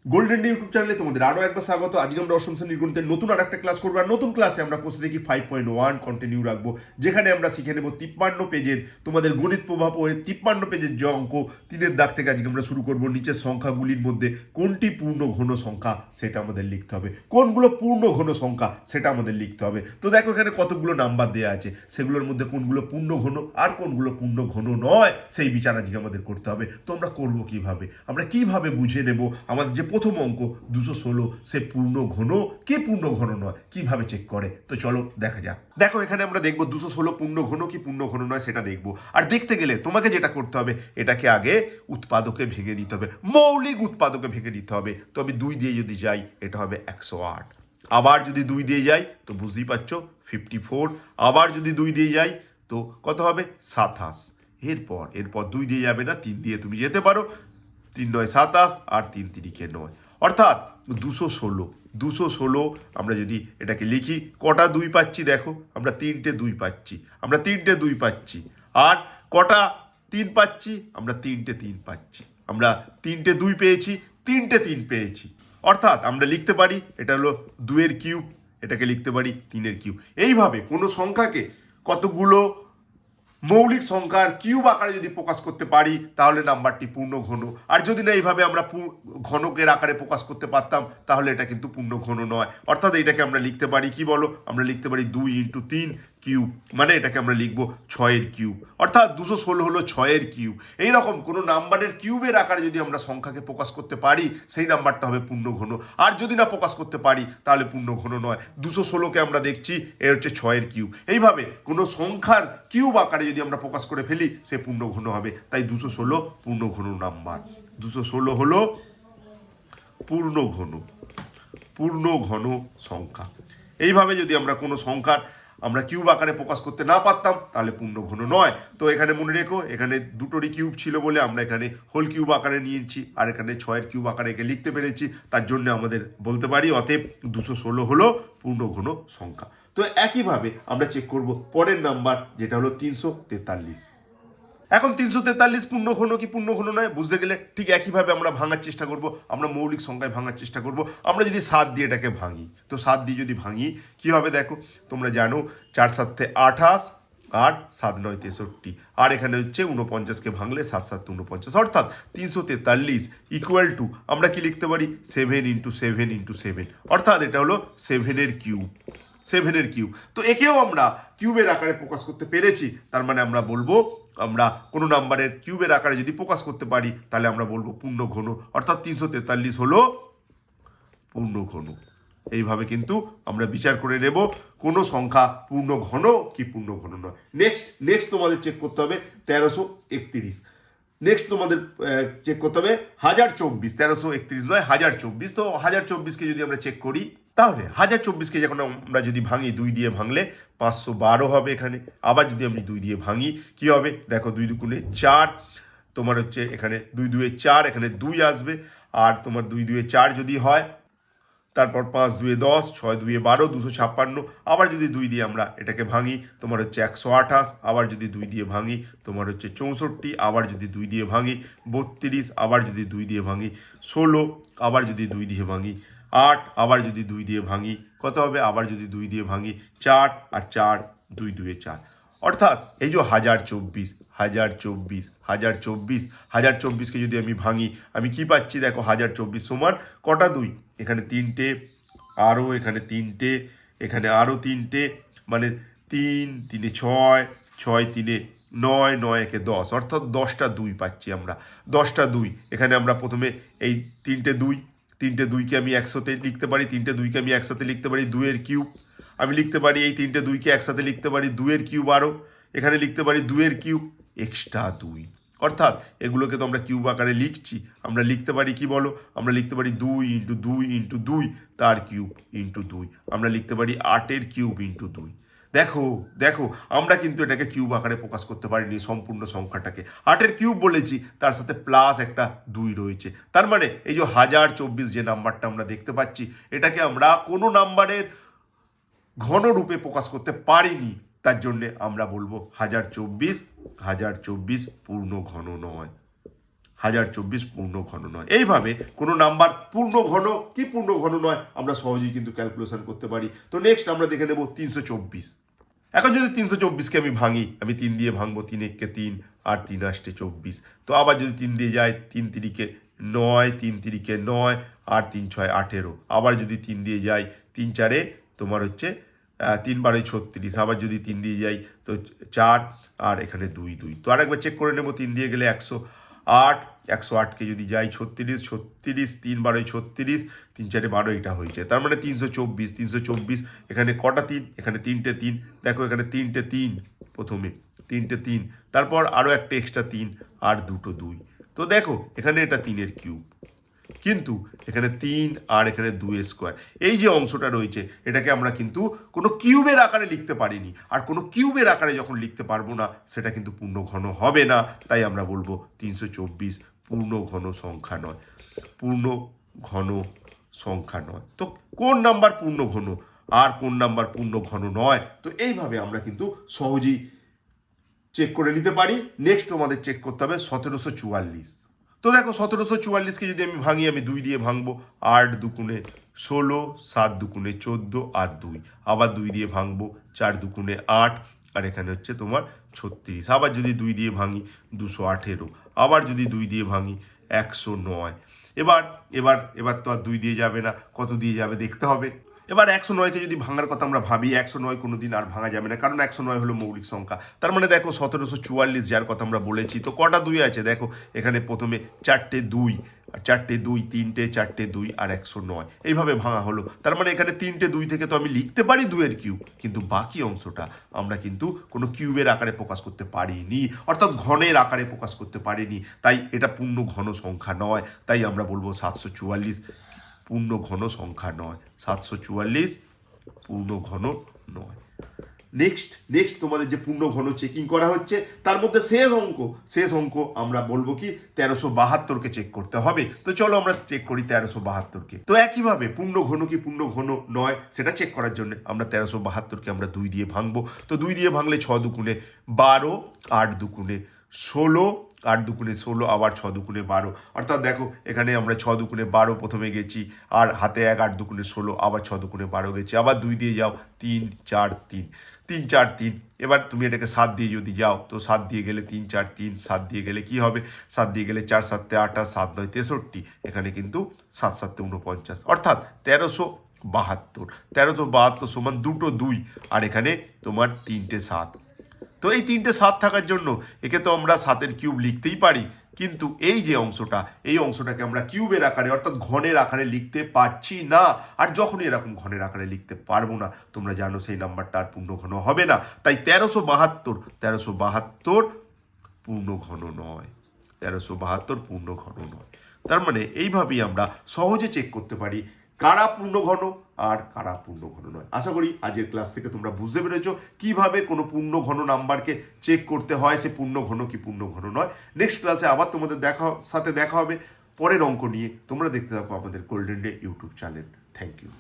Golden day YouTube চ্যানেলে তোমাদের আরও একবার স্বাগত। আজকে আমরা অষ্টম শ্রেণীর গণিতের নতুন আর একটা ক্লাস করবো। আর নতুন ক্লাসে আমরা কোর্সে দেখি 5.1 কন্টিনিউ রাখবো, যেখানে আমরা শিখে নেব 53 পেজের তোমাদের গণিত প্রভাব ও 53 পেজের যে অঙ্ক 3-এর দাগ থেকে আজকে আমরা শুরু করবো। নিচের সংখ্যাগুলির মধ্যে কোনটি পূর্ণ ঘন সংখ্যা সেটা আমাদের লিখতে হবে, কোনগুলো পূর্ণ ঘন সংখ্যা সেটা আমাদের লিখতে হবে। তো দেখো এখানে কতগুলো নাম্বার দেওয়া আছে, সেগুলোর মধ্যে কোনগুলো পূর্ণ ঘন আর কোনগুলো পূর্ণ ঘন নয় সেই বিচার আজকে আমাদের করতে হবে। তো আমরা করবো কিভাবে, আমরা কিভাবে বুঝে নেব আমাদের যে প্রথম অঙ্ক 216 সে পূর্ণ ঘন কি পূর্ণ ঘন নয়, কিভাবে চেক করে। তো চলো দেখা যাক। দেখো এখানে আমরা দেখবো 216 পূর্ণ ঘন কি পূর্ণ ঘন নয় সেটা দেখবো। আর দেখতে গেলে তোমাকে যেটা করতে হবে, এটাকে আগে উৎপাদকে ভেঙে নিতে হবে, মৌলিক উৎপাদকে ভেঙে নিতে হবে। তো আমি 2 দিয়ে যদি যাই এটা হবে 108, আবার যদি 2 দিয়ে যাই তো বুঝতেই পারছো 54, আবার যদি 2 দিয়ে যাই তো কত হবে 27। এরপর 2 দিয়ে যাবে না, 3 দিয়ে তুমি যেতে পারো। 3 9 27 আর 3 3 9, অর্থাৎ 216 আমরা যদি এটাকে লিখি কটা 2 পাচ্ছি, দেখো আমরা 3টে 2 পাচ্ছি, আর কটা 3 পাচ্ছি, আমরা 3টে 3 পাচ্ছি, আমরা 3টে 2 পেয়েছি, 3টে 3 পেয়েছি। অর্থাৎ আমরা লিখতে পারি এটা হলো 2-এর কিউব, এটাকে লিখতে পারি 3-এর কিউব। এইভাবে কোনো সংখ্যাকে কতগুলো মৌলিক সংখ্যার কিউব আকারে যদি প্রকাশ করতে পারি তাহলে নাম্বারটি পূর্ণ ঘন। আর যদি না এইভাবে আমরা ঘনকের আকারে প্রকাশ করতে পারতাম তাহলে এটা কিন্তু পূর্ণ ঘন নয়। অর্থাৎ এটাকে আমরা লিখতে পারি কি বলো, আমরা লিখতে পারি 2 × 3 কিউব, মানে এটাকে আমরা লিখবো 6-এর কিউব। অর্থাৎ 216 হলো 6-এর কিউব। এইরকম কোনো নাম্বারের কিউবের আকারে যদি আমরা সংখ্যাকে প্রকাশ করতে পারি সেই নাম্বারটা হবে পূর্ণ ঘন। আর যদি না প্রকাশ করতে পারি তাহলে পূর্ণ ঘন নয়। 216কে আমরা দেখছি এ হচ্ছে 6-এর কিউব। এইভাবে কোনো সংখ্যার কিউব আকারে যদি আমরা প্রকাশ করে ফেলি সে পূর্ণ ঘন হবে। তাই 216 পূর্ণ ঘন নাম্বার। 216 হলো পূর্ণ ঘন সংখ্যা। এইভাবে যদি আমরা কোনো সংখ্যার আমরা কিউব আকারে প্রকাশ করতে না পারতাম তাহলে পূর্ণ ঘন নয়। তো এখানে মনে রেখো, এখানে দুটোরই কিউব ছিল বলে আমরা এখানে হোল কিউব আকারে নিয়েছি, আর এখানে 6-এর কিউব আকারে একে লিখতে পেরেছি। তার জন্য আমাদের বলতে পারি অতএব 216 হলো পূর্ণ ঘন সংখ্যা। তো একইভাবে আমরা চেক করব পরের নাম্বার, যেটা হলো 343। এখন 343 পূর্ণ ঘন কি পূর্ণ ঘন নয় বুঝতে গেলে ঠিক একইভাবে আমরা ভাঙার চেষ্টা করব, আমরা মৌলিক সংখ্যায় ভাঙার চেষ্টা করব। আমরা যদি 7 দিয়ে এটাকে ভাঙি, তো 7 দিয়ে যদি ভাঙি কি হবে দেখো, তোমরা জানো 4 7 28 আর 7 9 63, আর এখানে হচ্ছে 49কে ভাঙলে 7 7 49, অর্থাৎ 343 ইকুয়াল টু আমরা কি লিখতে পারি 7 × 7 × 7, অর্থাৎ এটা হলো 7-এর কিউব। তো একেও আমরা কিউবের আকারে প্রকাশ করতে পেরেছি। তার মানে আমরা বলবো আমরা কোনো নাম্বারের কিউবের আকারে যদি প্রকাশ করতে পারি তাহলে আমরা বলবো পূর্ণ ঘন, অর্থাৎ 343 হলো পূর্ণ ঘন। এইভাবে কিন্তু আমরা বিচার করে নেব কোনো সংখ্যা পূর্ণ ঘন কি পূর্ণ ঘন নয়। নেক্সট তোমাদের চেক করতে হবে 1331। নেক্সট তোমাদের চেক করতে হবে 1024, 1331 নয় 1024। তো 1024কে যদি আমরা চেক করি তাহলে 1024কে যখন আমরা যদি ভাঙি 2 দিয়ে ভাঙলে 512 হবে এখানে। আবার যদি আমি 2 দিয়ে ভাঙি কি হবে দেখো, 2 2 4, তোমার হচ্ছে এখানে 2 2 4, এখানে 2 আসবে। আর তোমার 2 2 4 যদি হয়, তারপর 5 2 10, 6 2 12, 256। আবার যদি 2 দিয়ে আমরা এটাকে ভাঙি তোমার হচ্ছে 128, আবার যদি 2 দিয়ে ভাঙি তোমার হচ্ছে 64, আবার যদি 2 দিয়ে ভাঙি 32, আবার যদি 2 দিয়ে ভাঙি 16, আবার যদি 2 দিয়ে ভাঙি 8, আবার যদি 2 দিয়ে ভাঙি কত হবে, আবার যদি 2 দিয়ে ভাঙি 4, আর 4 2 2 4। অর্থাৎ এই যে 1024কে যদি আমি ভাঙি আমি কি পাচ্ছি দেখো, 1024 সমান কটা 2, এখানে 3টে, আরও এখানে 3টে, এখানে আরও 3টে, মানে 3 3 6, 6 3 9, 9 1 10, অর্থাৎ 10টা 2 পাচ্ছি আমরা। 10টা 2 এখানে আমরা প্রথমে এই 3টে 2কে আমি একসাথে লিখতে পারি, 3টে 2কে আমি একসাথে লিখতে পারি 2-এর কিউব। আমি লিখতে পারি এই 3টে 2কে একসাথে লিখতে পারি 2-এর কিউব, আরও এখানে লিখতে পারি 2-এর কিউব এক্সট্রা 2। অর্থাৎ এগুলোকে তো আমরা কিউব আকারে লিখছি, আমরা লিখতে পারি কি বলো, আমরা লিখতে পারি 2 × 2 × 2 তার কিউব ইন্টু 2, আমরা লিখতে পারি 8-এর কিউব ইন্টু 2। দেখো আমরা কিন্তু এটাকে কিউব আকারে প্রকাশ করতে পারিনি সম্পূর্ণ সংখ্যাটাকে। 8-এর কিউব বলেছি, তার সাথে প্লাস একটা 2 রয়েছে। তার মানে এই যে 1024 যে নাম্বারটা আমরা দেখতে পাচ্ছি, এটাকে আমরা কোনো নাম্বারের ঘন রূপে প্রকাশ করতে পারিনি। তার জন্যে আমরা বলবো 1024 পূর্ণ ঘন নয়। 1024 পূর্ণ ঘন নয়। এইভাবে কোনো নাম্বার পূর্ণ ঘন কি পূর্ণ ঘন নয় আমরা সহজেই কিন্তু ক্যালকুলেশন করতে পারি। তো নেক্সট আমরা দেখে নেব 324। এখন যদি 324কে আমি ভাঙি, আমি 3 দিয়ে ভাঙবো, 3 একে 3 আর 3 আষ্টে 24। তো আবার যদি 3 দিয়ে যায়, 3 তিরিকে 9, 3 তিরিকে 9 আর 3 6 18। আবার যদি 3 দিয়ে যায়, 3 4-এ তোমার হচ্ছে 3 12 36। আবার যদি 3 দিয়ে যাই তো 4 আর এখানে 2 2। তো আরেকবার চেক করে নেব, 3 দিয়ে গেলে 108, 108কে যদি যাই 36, 36 3 12 36, 3 4 12, এটা হয়েছে। তার মানে 324। এখানে কটা 3? এখানে 3টে 3। দেখো এখানে 3টে 3, প্রথমে 3টে 3, তারপর আরও একটা এক্সট্রা 3 আর 2টো 2। তো দেখো এখানে এটা 3-এর কিউব, কিন্তু এখানে 3 আর এখানে 2 স্কোয়ার। এই যে অংশটা রয়েছে এটাকে আমরা কিন্তু কোনো কিউবের আকারে লিখতে পারিনি, আর কোনো কিউবের আকারে যখন লিখতে পারবো না সেটা কিন্তু পূর্ণ ঘন হবে না। তাই আমরা বলবো 324 পূর্ণ ঘন সংখ্যা নয়, পূর্ণ ঘন সংখ্যা নয়। তো কোন নাম্বার পূর্ণ ঘন আর কোন নাম্বার পূর্ণ ঘন নয়, তো এইভাবে আমরা কিন্তু সহজেই চেক করে নিতে পারি। নেক্সট তোমাদের চেক করতে হবে 1744। তো দেখো 1744কে যদি আমি ভাঙি, আমি 2 দিয়ে ভাঙবো, 8 দুগুণে 16, 7 দুগুণে 14 আর 2। আবার 2 দিয়ে ভাঙবো, 4 দুগুণে 8 আর এখানে হচ্ছে তোমার 36। আবার যদি 2 দিয়ে ভাঙি 218। আবার যদি 2 দিয়ে ভাঙি 109। এবার এবার এবার তো আর 2 দিয়ে যাবে না, কত দিয়ে যাবে দেখতে হবে। এবার 109কে যদি ভাঙার কথা আমরা ভাবি, 109 কোনো দিন আর ভাঙা যাবে না, কারণ 109 হলো মৌলিক সংখ্যা। তার মানে দেখো 1744 যার কথা আমরা বলেছি, তো কটা 2 আছে দেখো, এখানে প্রথমে 4টে 2 আর 4টে 2, 3টে 4টে 2 আর 109, এইভাবে ভাঙা হলো। তার মানে এখানে 3টে 2 থেকে তো আমি লিখতে পারি 2-এর কিউব, কিন্তু বাকি অংশটা আমরা কিন্তু কোনো কিউবের আকারে প্রকাশ করতে পারিনি, অর্থাৎ ঘনের আকারে প্রকাশ করতে পারিনি। তাই এটা পূর্ণ ঘন সংখ্যা নয়। তাই আমরা বলবো 744 পূর্ণ ঘন সংখ্যা নয়, 744 পূর্ণ ঘন নয়। নেক্সট তোমাদের যে পূর্ণ ঘন চেকিং করা হচ্ছে, তার মধ্যে শেষ অঙ্ক আমরা বলবো কি 1372কে চেক করতে হবে। তো চলো আমরা চেক করি 1372কে। তো একইভাবে পূর্ণ ঘন কি পূর্ণ ঘন নয় সেটা চেক করার জন্য আমরা 1372কে আমরা 2 দিয়ে ভাঙবো। তো 2 দিয়ে ভাঙলে 6 দুগুণে 12, 8 দুগুণে 16, 8 দুগুণে 16, আবার 6 দুগুণে 12। অর্থাৎ দেখো এখানে আমরা 6 দুগুণে 12 প্রথমে গেছি, আর হাতে 1, 8 দুগুণে 16, আবার 6 দুগুণে 12 গেছি। আবার 2 দিয়ে যাও, 3 4 3, 3 4 3। এবার তুমি এটাকে 7 দিয়ে যদি যাও, তো 7 দিয়ে গেলে 3 4 3, 7 দিয়ে গেলে কি হবে, 7 দিয়ে গেলে 4 7 28, 7 9 63। এখানে কিন্তু 7 7 49, অর্থাৎ 1372। 1372 সমান 2টো 2 আর এখানে তোমার 3টে 7। তো এই 3টে 7 থাকার জন্য একে তো আমরা 7-এর কিউব লিখতেই পারি, কিন্তু এই যে অংশটা, এই অংশটাকে আমরা কিউবের আকারে অর্থাৎ ঘনের আকারে লিখতে পারছি না। আর যখনই এরকম ঘনের আকারে লিখতে পারবো না, তোমরা জানো সেই নাম্বারটা আর পূর্ণ ঘন হবে না। তাই 1372 পূর্ণ ঘন নয়, 1372 পূর্ণ ঘন নয়। তার মানে এইভাবেই আমরা সহজে চেক করতে পারি কারা পূর্ণ ঘন আর কারা পূর্ণ ঘন নয়। আশা করি আজকের ক্লাস থেকে তোমরা বুঝতে পেরেছো কিভাবে কোনো পূর্ণ ঘন নাম্বারকে চেক করতে হয়, সে পূর্ণ ঘন কি পূর্ণ ঘন নয়। নেক্সট ক্লাসে আবার তোমাদের সাথে দেখা হবে পরের অঙ্ক নিয়ে। তোমরা দেখতে থাকো আমাদের golden day YouTube channel. Thank you.